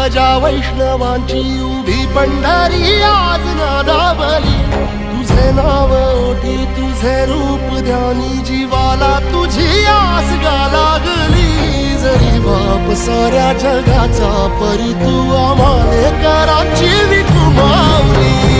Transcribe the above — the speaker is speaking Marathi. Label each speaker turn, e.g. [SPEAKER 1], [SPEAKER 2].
[SPEAKER 1] ध्वजा वैष्णवांची उभी पंढरी आज नादावली, तुझे नाव ओठी तुझे रूप ध्यानी, जीवाला तुझी आस गा लागली। जरी बाप साऱ्या जगाचा परी तू आम्हाले कराची विठू माऊली।